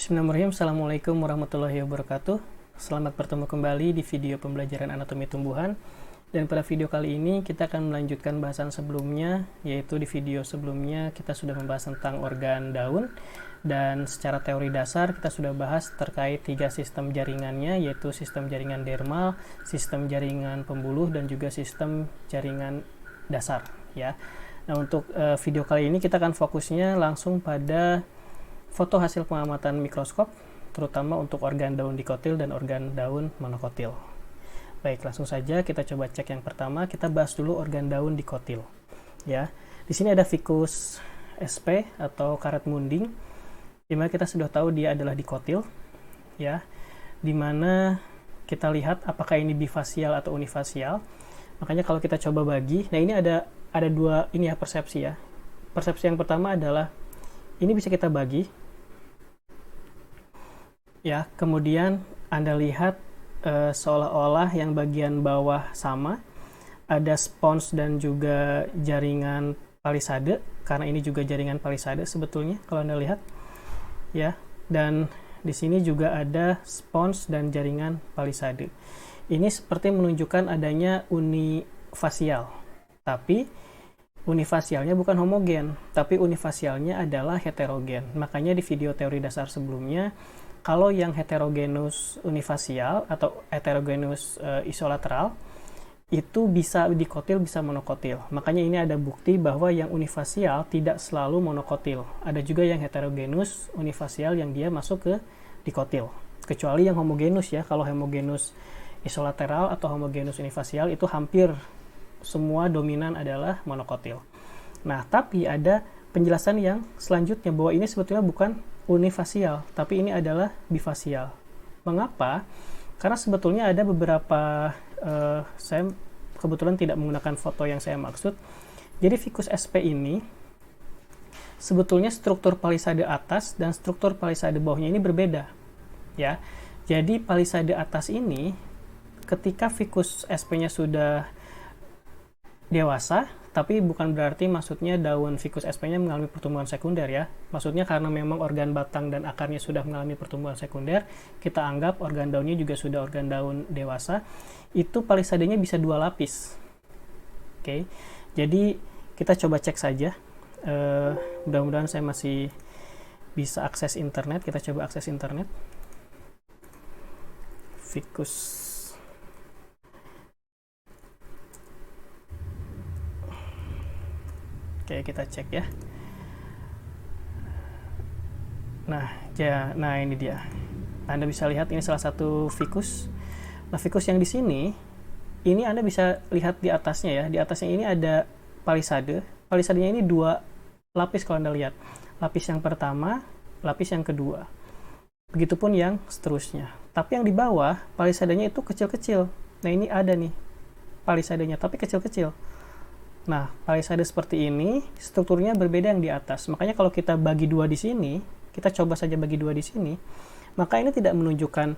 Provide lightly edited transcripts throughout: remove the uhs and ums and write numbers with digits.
Bismillahirrahmanirrahim. Assalamualaikum warahmatullahi wabarakatuh. Selamat bertemu kembali di video pembelajaran anatomi tumbuhan. Dan pada video kali ini kita akan melanjutkan bahasan sebelumnya, yaitu di video sebelumnya kita sudah membahas tentang organ daun. Dan secara teori dasar kita sudah bahas terkait 3 sistem jaringannya, yaitu sistem jaringan dermal, sistem jaringan pembuluh, dan juga sistem jaringan dasar. Ya. Nah, untuk video kali ini kita akan fokusnya langsung pada foto hasil pengamatan mikroskop, terutama untuk organ daun dikotil dan organ daun monokotil. Baik, langsung saja kita coba cek yang pertama. Kita bahas dulu organ daun dikotil. Ya, di sini ada ficus sp atau karet munding, dimana kita sudah tahu dia adalah dikotil. Ya, dimana kita lihat apakah ini bifasial atau unifasial. Makanya kalau kita coba bagi, nah ini ada dua ini ya persepsi ya. Persepsi yang pertama adalah ini bisa kita bagi, ya. Kemudian Anda lihat seolah-olah yang bagian bawah sama, ada spons dan juga jaringan palisade, karena ini juga jaringan palisade sebetulnya kalau Anda lihat, ya. Dan di sini juga ada spons dan jaringan palisade. Ini seperti menunjukkan adanya unifasial, tapi unifasialnya bukan homogen, tapi unifasialnya adalah heterogen. Makanya di video teori dasar sebelumnya, kalau yang heterogenus unifasial atau heterogenus isolateral, itu bisa dikotil, bisa monokotil. Makanya ini ada bukti bahwa yang unifasial tidak selalu monokotil. Ada juga yang heterogenus unifasial yang dia masuk ke dikotil. Kecuali yang homogenus ya, kalau homogenus isolateral atau homogenus unifasial itu hampir semua dominan adalah monokotil. Nah, tapi ada penjelasan yang selanjutnya bahwa ini sebetulnya bukan unifasial, tapi ini adalah bifasial. Mengapa? Karena sebetulnya ada beberapa, saya kebetulan tidak menggunakan foto yang saya maksud. Jadi ficus sp ini sebetulnya struktur palisade atas dan struktur palisade bawahnya ini berbeda, ya. Jadi palisade atas ini ketika ficus sp-nya sudah dewasa, tapi bukan berarti maksudnya daun ficus sp-nya mengalami pertumbuhan sekunder ya. Maksudnya karena memang organ batang dan akarnya sudah mengalami pertumbuhan sekunder, kita anggap organ daunnya juga sudah organ daun dewasa. Itu palisadenya bisa 2 lapis. Oke. Jadi kita coba cek saja. Mudah-mudahan saya masih bisa akses internet. Kita coba akses internet. Ficus. Oke, kita cek ya. Nah ini dia. Anda bisa lihat ini salah satu ficus. Nah, ficus yang di sini, ini Anda bisa lihat di atasnya ya. Di atasnya ini ada palisade. Palisadenya ini 2 lapis kalau Anda lihat. Lapis yang pertama, lapis yang kedua. Begitupun yang seterusnya. Tapi yang di bawah, palisadenya itu kecil-kecil. Nah, ini ada nih palisadenya, tapi kecil-kecil. Nah, palisade seperti ini, strukturnya berbeda yang di atas. Makanya kalau kita bagi 2 di sini, kita coba saja bagi 2 di sini, maka ini tidak menunjukkan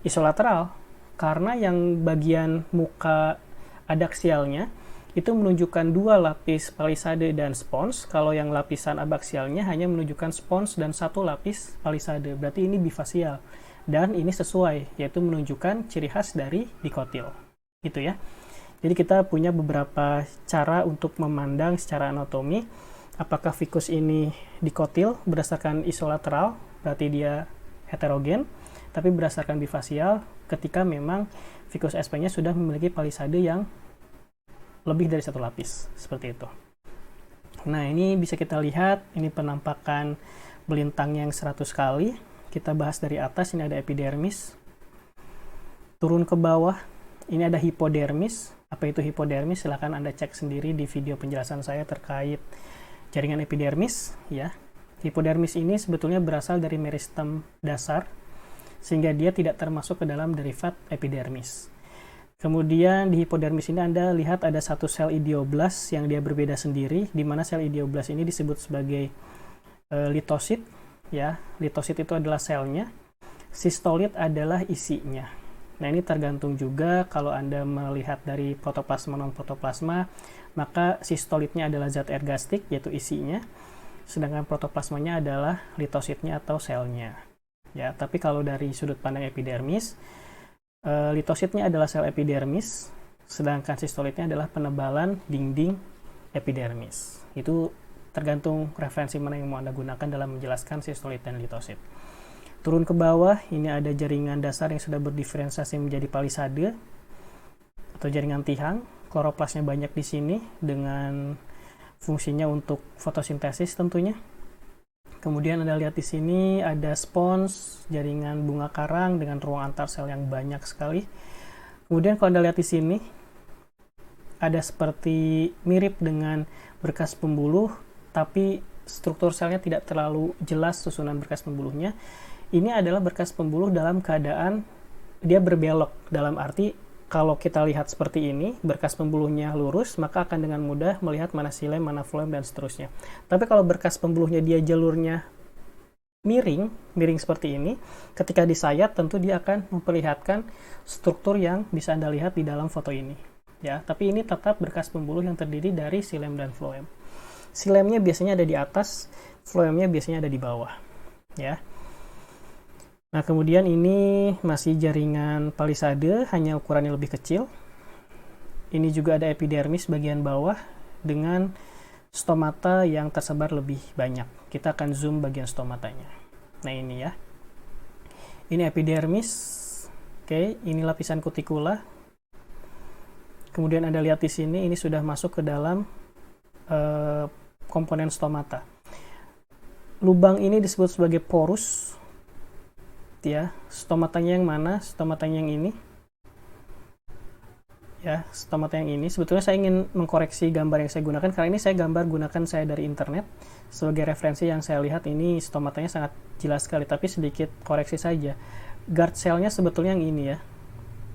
isolateral, karena yang bagian muka adaksialnya itu menunjukkan 2 lapis palisade dan spons. Kalau yang lapisan abaksialnya hanya menunjukkan spons dan 1 lapis palisade. Berarti ini bifasial. Dan ini sesuai, yaitu menunjukkan ciri khas dari dikotil. Gitu ya. Jadi kita punya beberapa cara untuk memandang secara anatomi apakah ficus ini dikotil berdasarkan isolateral, berarti dia heterogen, tapi berdasarkan bifasial ketika memang ficus sp-nya sudah memiliki palisade yang lebih dari 1 lapis, seperti itu. Nah, ini bisa kita lihat, ini penampakan belintang yang 100 kali. Kita bahas dari atas, ini ada epidermis. Turun ke bawah, ini ada hipodermis. Apa itu hipodermis? Silahkan Anda cek sendiri di video penjelasan saya terkait jaringan epidermis. Ya, hipodermis ini sebetulnya berasal dari meristem dasar, sehingga dia tidak termasuk ke dalam derivat epidermis. Kemudian di hipodermis ini Anda lihat ada 1 sel idioblas yang dia berbeda sendiri, di mana sel idioblas ini disebut sebagai litosit. Ya, litosit itu adalah selnya. Sistolit adalah isinya. Nah, ini tergantung juga kalau Anda melihat dari protoplasma non-protoplasma, maka sistolitnya adalah zat ergastik, yaitu isinya, sedangkan protoplasmanya adalah litositnya atau selnya. Ya, tapi kalau dari sudut pandang epidermis, litositnya adalah sel epidermis, sedangkan sistolitnya adalah penebalan dinding epidermis. Itu tergantung referensi mana yang mau Anda gunakan dalam menjelaskan sistolit dan litosit. Turun ke bawah, ini ada jaringan dasar yang sudah berdiferensiasi menjadi palisade atau jaringan tihang. Kloroplasnya banyak di sini dengan fungsinya untuk fotosintesis tentunya. Kemudian Anda lihat di sini ada spons, jaringan bunga karang dengan ruang antar sel yang banyak sekali. Kemudian kalau Anda lihat di sini ada seperti mirip dengan berkas pembuluh, tapi struktur selnya tidak terlalu jelas susunan berkas pembuluhnya. Ini adalah berkas pembuluh dalam keadaan dia berbelok, dalam arti kalau kita lihat seperti ini, berkas pembuluhnya lurus, maka akan dengan mudah melihat mana xilem, mana floem, dan seterusnya. Tapi kalau berkas pembuluhnya dia jalurnya miring seperti ini, ketika disayat tentu dia akan memperlihatkan struktur yang bisa Anda lihat di dalam foto ini. Ya, tapi ini tetap berkas pembuluh yang terdiri dari xilem dan floem. Xilemnya biasanya ada di atas, floemnya biasanya ada di bawah. Ya. Nah, kemudian ini masih jaringan palisade, hanya ukurannya lebih kecil. Ini juga ada epidermis bagian bawah dengan stomata yang tersebar lebih banyak. Kita akan zoom bagian stomatanya. Nah, ini ya. Ini epidermis. Oke, ini lapisan kutikula. Kemudian Anda lihat di sini, ini sudah masuk ke dalam komponen stomata. Lubang ini disebut sebagai porus. Ya, stomatanya yang mana? Stomatanya yang ini. Ya, stomata yang ini. Sebetulnya saya ingin mengkoreksi gambar yang saya gunakan karena ini saya gunakan dari internet sebagai referensi. Yang saya lihat ini stomatanya sangat jelas sekali, tapi sedikit koreksi saja. Guard cell-nya sebetulnya yang ini ya.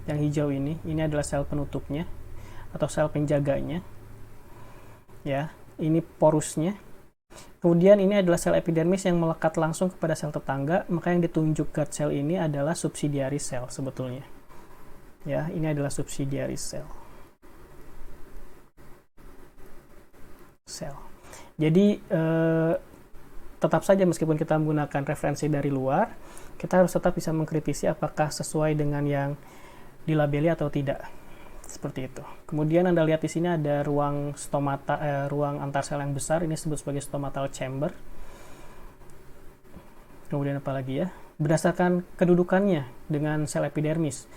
Yang hijau ini adalah sel penutupnya atau sel penjaganya. Ya, ini porusnya. Kemudian ini adalah sel epidermis yang melekat langsung kepada sel tetangga, maka yang ditunjuk guard cell ini adalah subsidiary cell sebetulnya. Ya, ini adalah subsidiary cell. Jadi tetap saja meskipun kita menggunakan referensi dari luar, kita harus tetap bisa mengkritisi apakah sesuai dengan yang dilabeli atau tidak. Seperti itu. Kemudian Anda lihat di sini ada ruang stomata, ruang antar sel yang besar. Ini disebut sebagai stomatal chamber. Kemudian apa lagi ya? Berdasarkan kedudukannya dengan sel epidermis.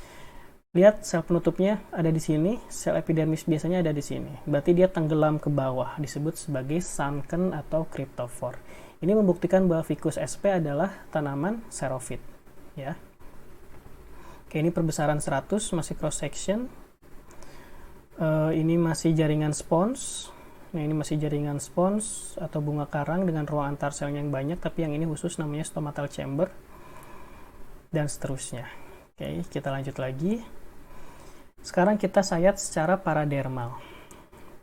Lihat sel penutupnya ada di sini, sel epidermis biasanya ada di sini. Berarti dia tenggelam ke bawah, disebut sebagai sunken atau cryptophore. Ini membuktikan bahwa ficus sp adalah tanaman xerophyte. Ya. Oke, ini perbesaran 100, masih cross section. Ini masih jaringan spons. Nah, ini masih jaringan spons atau bunga karang dengan ruang antar selnya yang banyak, tapi yang ini khusus namanya stomatal chamber dan seterusnya. Oke, kita lanjut lagi. Sekarang kita sayat secara paradermal.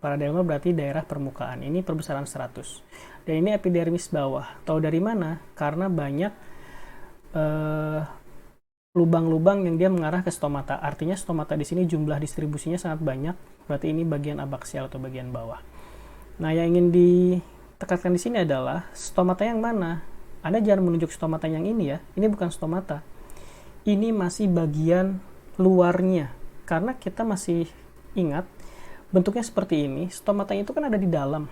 Paradermal berarti daerah permukaan. Ini perbesaran 100. Dan ini epidermis bawah. Tahu dari mana? Karena banyak lubang-lubang yang dia mengarah ke stomata. Artinya stomata di sini jumlah distribusinya sangat banyak. Berarti ini bagian abaksial atau bagian bawah. Nah, yang ingin ditekankan di sini adalah stomata yang mana? Anda jangan menunjuk stomata yang ini ya. Ini bukan stomata. Ini masih bagian luarnya. Karena kita masih ingat bentuknya seperti ini. Stomata itu kan ada di dalam.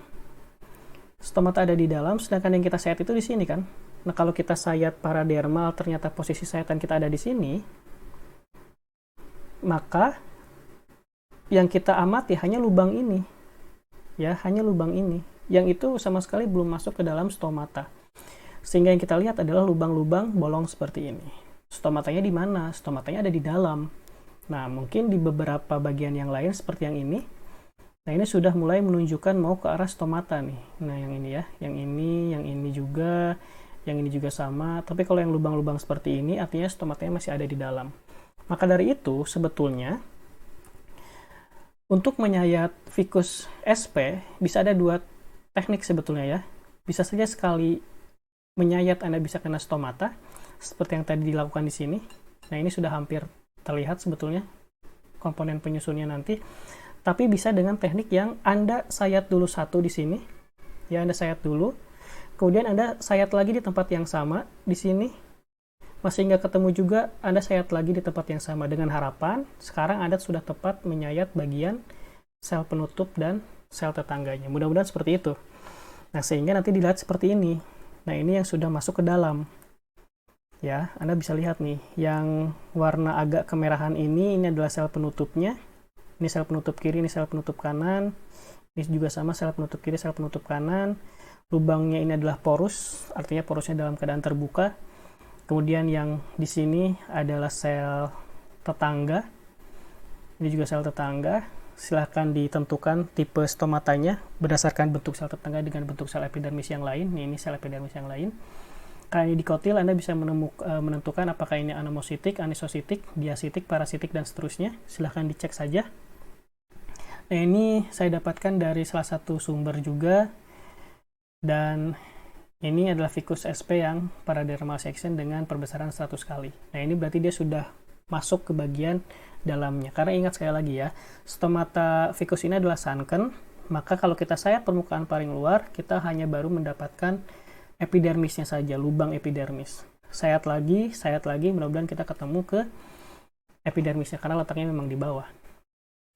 Stomata ada di dalam, sedangkan yang kita sayat itu di sini kan. Nah, kalau kita sayat paradermal, ternyata posisi sayatan kita ada di sini, maka yang kita amati hanya lubang ini. Ya, hanya lubang ini. Yang itu sama sekali belum masuk ke dalam stomata. Sehingga yang kita lihat adalah lubang-lubang bolong seperti ini. Stomatanya di mana? Stomatanya ada di dalam. Nah, mungkin di beberapa bagian yang lain seperti yang ini. Nah, ini sudah mulai menunjukkan mau ke arah stomata nih. Nah, yang ini ya, yang ini juga, yang ini juga sama. Tapi kalau yang lubang-lubang seperti ini, artinya stomatanya masih ada di dalam. Maka dari itu, sebetulnya, untuk menyayat ficus sp, bisa ada dua teknik sebetulnya ya. Bisa saja sekali menyayat Anda bisa kena stomata, seperti yang tadi dilakukan di sini. Nah, ini sudah hampir terlihat sebetulnya komponen penyusunnya nanti. Tapi bisa dengan teknik yang Anda sayat dulu satu di sini. Ya, Anda sayat dulu. Kemudian Anda sayat lagi di tempat yang sama di sini. masih nggak ketemu juga, Anda sayat lagi di tempat yang sama dengan harapan sekarang Anda sudah tepat menyayat bagian sel penutup dan sel tetangganya. Mudah-mudahan seperti itu. Nah, sehingga nanti dilihat seperti ini. Nah, ini yang sudah masuk ke dalam. Ya, Anda bisa lihat nih, yang warna agak kemerahan ini adalah sel penutupnya. Ini sel penutup kiri, ini sel penutup kanan. Ini juga sama, sel penutup kiri, sel penutup kanan. Lubangnya ini adalah porus, artinya porusnya dalam keadaan terbuka. Kemudian yang di sini adalah sel tetangga. Ini juga sel tetangga. Silahkan ditentukan tipe stomatanya berdasarkan bentuk sel tetangga dengan bentuk sel epidermis yang lain. Ini sel epidermis yang lain. Karena ini dikotil, Anda bisa menentukan apakah ini anomositik, anisositik, diasitik, parasitik, dan seterusnya. Silahkan dicek saja. Nah, ini saya dapatkan dari salah satu sumber juga. Dan ini adalah ficus SP yang paradermal section dengan perbesaran 100 kali. Nah, ini berarti dia sudah masuk ke bagian dalamnya. Karena ingat sekali lagi ya, stomata ficus ini adalah sunken, maka kalau kita sayat permukaan paring luar, kita hanya baru mendapatkan epidermisnya saja, lubang epidermis. Sayat lagi, mudah-mudahan kita ketemu ke epidermisnya, karena letaknya memang di bawah.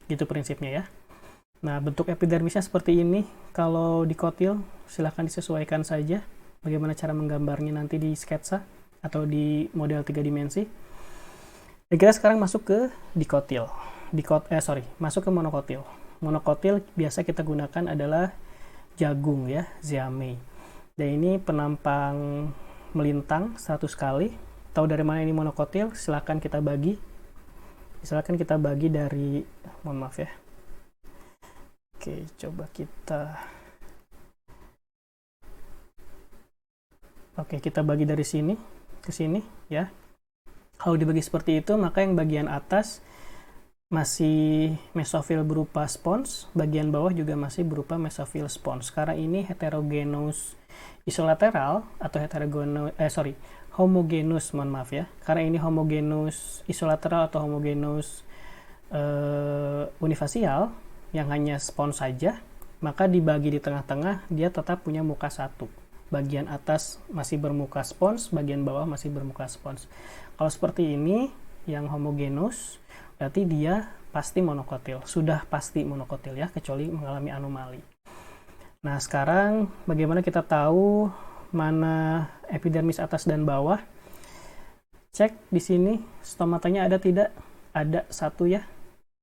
Gitu prinsipnya ya. Nah, bentuk epidermisnya seperti ini. Kalau dikotil, silahkan disesuaikan saja bagaimana cara menggambarnya nanti di sketsa atau di model 3 dimensi. Dan kita sekarang masuk ke dikotil. Masuk ke monokotil. Monokotil biasa kita gunakan adalah jagung ya, Zeamei. Dan ini penampang melintang 100 kali. Tahu dari mana ini monokotil? Silahkan kita bagi. Misalkan kita bagi dari, mohon maaf ya. Oke, coba kita kita bagi dari sini ke sini ya. Kalau dibagi seperti itu, maka yang bagian atas masih mesofil berupa spons, bagian bawah juga masih berupa mesofil spons. Karena ini heterogenous isolateral atau homogenous, mohon maaf ya. Karena ini homogenous isolateral atau homogenous unifasial yang hanya spons saja, maka dibagi di tengah-tengah dia tetap punya muka satu. Bagian atas masih bermuka spons, bagian bawah masih bermuka spons. Kalau seperti ini, yang homogenus, berarti dia pasti monokotil. Sudah pasti monokotil ya, kecuali mengalami anomali. Nah, sekarang bagaimana kita tahu mana epidermis atas dan bawah? Cek di sini, stomatanya ada tidak? Ada satu ya.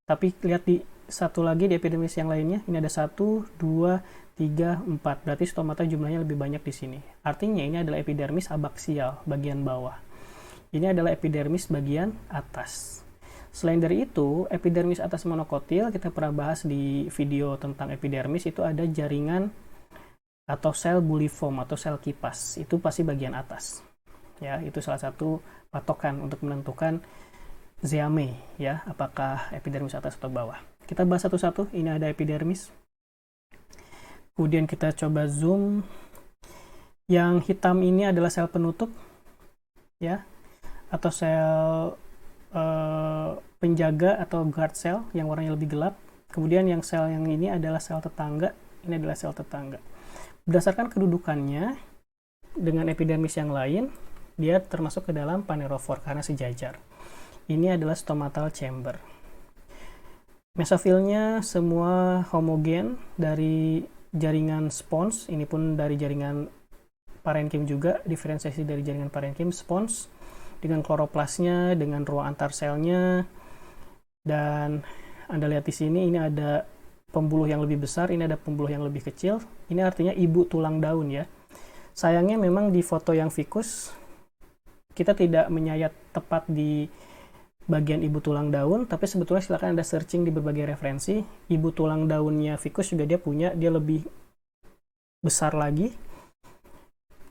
Tapi lihat di satu lagi di epidermis yang lainnya, ini ada 1, 2, 3, 4. Berarti stomata jumlahnya lebih banyak di sini. Artinya ini adalah epidermis abaksial bagian bawah. Ini adalah epidermis bagian atas. Selain dari itu, epidermis atas monokotil kita pernah bahas di video tentang epidermis, itu ada jaringan atau sel buliform atau sel kipas. Itu pasti bagian atas. Ya, itu salah satu patokan untuk menentukan Zeamei ya, apakah epidermis atas atau bawah. Kita bahas satu-satu. Ini ada epidermis. Kemudian kita coba zoom. Yang hitam ini adalah sel penutup ya, atau sel penjaga atau guard cell yang warnanya lebih gelap. Kemudian yang sel yang ini adalah sel tetangga. Ini adalah sel tetangga. Berdasarkan kedudukannya dengan epidermis yang lain, dia termasuk ke dalam panerofor karena sejajar. Ini adalah stomatal chamber. Mesofilnya semua homogen dari jaringan spons, ini pun dari jaringan parenkim juga, diferensiasi dari jaringan parenkim spons dengan kloroplasnya, dengan ruang antar selnya. Dan Anda lihat di sini, ini ada pembuluh yang lebih besar, ini ada pembuluh yang lebih kecil. Ini artinya ibu tulang daun ya. Sayangnya memang di foto yang ficus kita tidak menyayat tepat di bagian ibu tulang daun, tapi sebetulnya silakan Anda searching di berbagai referensi. Ibu tulang daunnya ficus juga dia lebih besar lagi.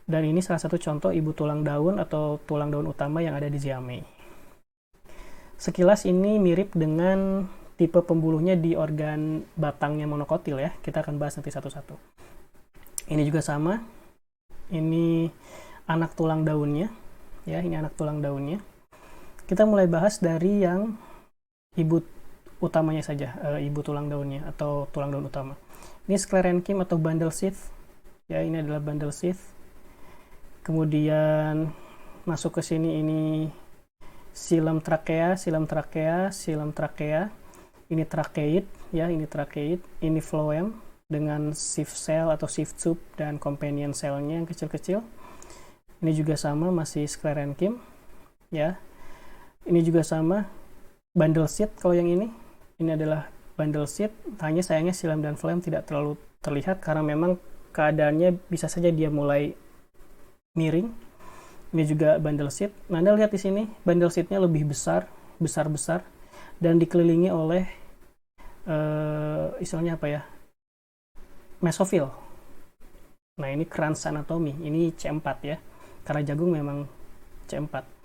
Dan ini salah satu contoh ibu tulang daun atau tulang daun utama yang ada di Zeamei. Sekilas ini mirip dengan tipe pembuluhnya di organ batangnya monokotil ya. Kita akan bahas nanti satu-satu. Ini juga sama. Ini anak tulang daunnya. Ya, ini anak tulang daunnya. Kita mulai bahas dari yang ibu utamanya saja, ibu tulang daunnya atau tulang daun utama. Ini sclerenchyme atau bundle sheath. Ya, ini adalah bundle sheath. Kemudian masuk ke sini ini xylem trachea, ini tracheid ya, ini tracheid, ini phloem dengan sheath cell atau sheath tube dan companion cell-nya yang kecil-kecil. Ini juga sama, masih sclerenchyme ya. Ini juga sama, bundle seed kalau yang ini adalah bundle seed, hanya sayangnya xylem dan phloem tidak terlalu terlihat karena memang keadaannya bisa saja dia mulai miring. Ini juga bundle seed. Nah, Anda lihat di sini bundle seed-nya lebih besar dan dikelilingi oleh istilahnya apa ya? Mesofil. Nah, ini krans anatomi, ini C4 ya. Karena jagung memang C4.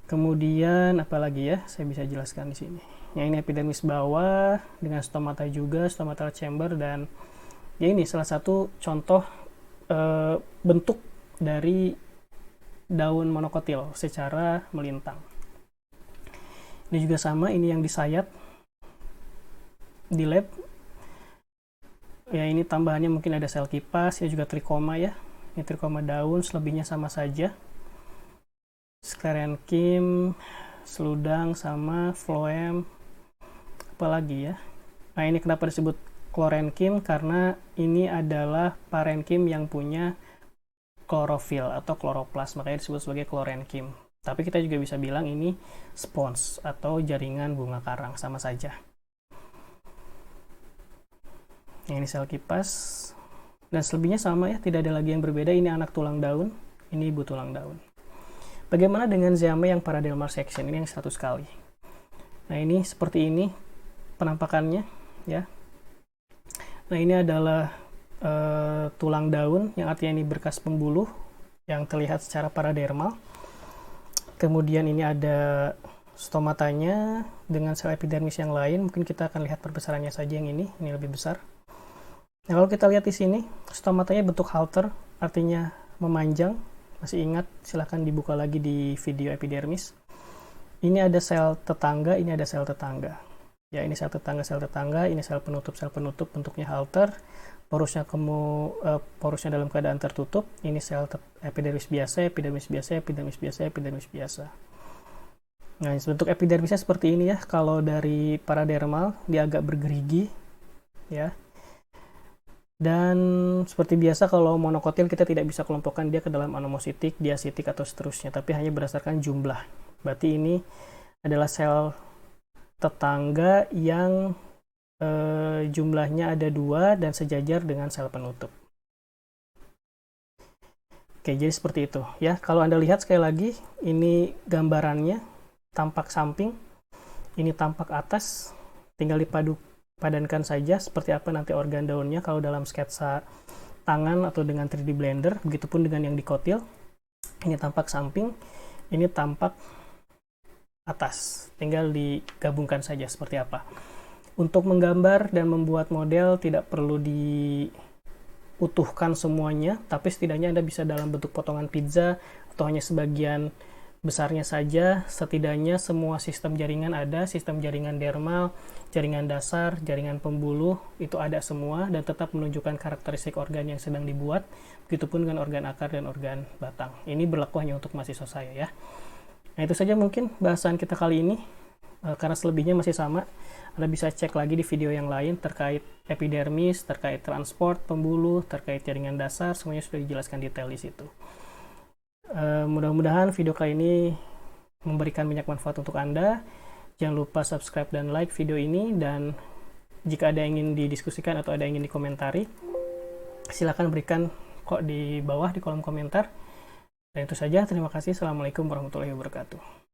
Kemudian apalagi ya, saya bisa jelaskan di sini. Yang ini epidermis bawah dengan stomata juga, stomatal chamber, dan ya ini salah satu contoh bentuk dari daun monokotil secara melintang. Ini juga sama, ini yang disayat di lab. Ya, ini tambahannya mungkin ada sel kipas, ini juga trikoma ya. Ini trikoma daun, selebihnya sama saja. Sclerenchyme, seludang sama phloem, apalagi ya. Nah, ini kenapa disebut chlorenchyme, karena ini adalah parenchyme yang punya klorofil atau kloroplas, makanya disebut sebagai chlorenchyme. Tapi kita juga bisa bilang ini spons atau jaringan bunga karang, sama saja. Ini sel kipas, dan selebihnya sama ya, tidak ada lagi yang berbeda. Ini anak tulang daun, ini ibu tulang daun. Bagaimana dengan Zeame yang paradermal section? Ini yang 100 kali. Nah, ini seperti ini penampakannya ya. Nah, ini adalah tulang daun, yang artinya ini berkas pembuluh yang terlihat secara paradermal. Kemudian ini ada stomatanya dengan sel epidermis yang lain. Mungkin kita akan lihat perbesarannya saja, yang ini lebih besar. Nah, kalau kita lihat di sini, stomatanya bentuk halter, artinya memanjang. Masih ingat? Silahkan dibuka lagi di video epidermis. Ini ada sel tetangga, ini ada sel tetangga. Ya, ini sel tetangga, ini sel penutup, bentuknya halter. Porusnya dalam keadaan tertutup. Ini sel epidermis biasa. Nah, bentuk epidermisnya seperti ini ya. Kalau dari paradermal, dia agak bergerigi, ya. Dan seperti biasa kalau monokotil kita tidak bisa kelompokkan dia ke dalam anomositik, diasitik, atau seterusnya, tapi hanya berdasarkan jumlah. Berarti ini adalah sel tetangga yang jumlahnya ada 2 dan sejajar dengan sel penutup. Oke, jadi seperti itu ya. Kalau Anda lihat sekali lagi, ini gambarannya tampak samping, ini tampak atas, tinggal padankan saja seperti apa nanti organ daunnya kalau dalam sketsa tangan atau dengan 3D Blender. Begitupun dengan yang dikotil, ini tampak samping, ini tampak atas, tinggal digabungkan saja seperti apa. Untuk menggambar dan membuat model tidak perlu diutuhkan semuanya, tapi setidaknya Anda bisa dalam bentuk potongan pizza atau hanya sebagian besarnya saja. Setidaknya semua sistem jaringan ada, sistem jaringan dermal, jaringan dasar, jaringan pembuluh, itu ada semua dan tetap menunjukkan karakteristik organ yang sedang dibuat. Begitupun dengan organ akar dan organ batang. Ini berlaku hanya untuk mahasiswa saya ya. Nah, itu saja mungkin bahasan kita kali ini. Karena selebihnya masih sama, Anda bisa cek lagi di video yang lain terkait epidermis, terkait transport pembuluh, terkait jaringan dasar, semuanya sudah dijelaskan detail di situ. Mudah-mudahan video kali ini memberikan banyak manfaat untuk Anda. Jangan lupa subscribe dan like video ini, dan jika ada yang ingin didiskusikan atau ada yang ingin dikomentari, silakan berikan kok di bawah di kolom komentar. Dan itu saja, terima kasih. Assalamualaikum warahmatullahi wabarakatuh.